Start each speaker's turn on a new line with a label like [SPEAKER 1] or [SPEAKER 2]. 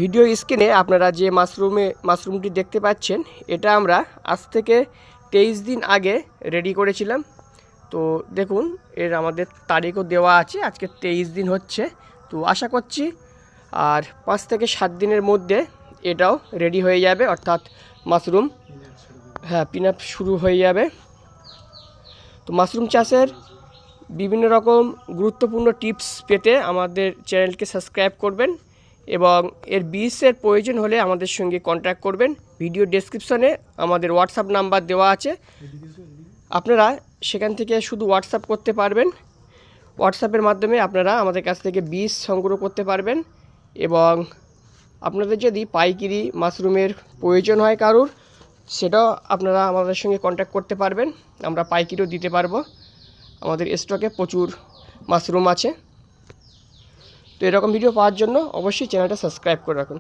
[SPEAKER 1] Video স্ক্রিনে আপনারা যে মাশরুমটি দেখতে পাচ্ছেন, এটা আমরা আজ থেকে 23 দিন আগে রেডি করেছিলাম। তো দেখুন, আমাদের তারিখও দেওয়া আছে, আজকে 23 দিন হচ্ছে। তো আশা করছি আর 5 থেকে 7 দিনের মধ্যে এটাও রেডি হয়ে যাবে, অর্থাৎ মাশরুম পিন আপ শুরু হয়ে যাবে। তো মাশরুম চাষের বিভিন্ন রকম গুরুত্বপূর্ণ টিপস পেতে আমাদের চ্যানেলকে সাবস্ক্রাইব করবেন এবং এর বীজের প্রয়োজন হলে আমাদের সঙ্গে কন্ট্যাক্ট করবেন। ভিডিও ডেসক্রিপশনে আমাদের হোয়াটসঅ্যাপ নাম্বার দেওয়া আছে, আপনারা সেখান থেকে শুধু হোয়াটসঅ্যাপ করতে পারবেন। হোয়াটসঅ্যাপের মাধ্যমে আপনারা আমাদের কাছ থেকে বীজ সংগ্রহ করতে পারবেন এবং আপনাদের যদি পাইকারি মাশরুমের প্রয়োজন হয় কারুর, সেটাও আপনারা আমাদের সঙ্গে কন্ট্যাক্ট করতে পারবেন, আমরা পাইকারিও দিতে পারবো। আমাদের স্টকে প্রচুর মাশরুম আছে। তো এরকম ভিডিও পাওয়ার জন্য অবশ্যই চ্যানেলটা সাবস্ক্রাইব করে রাখুন।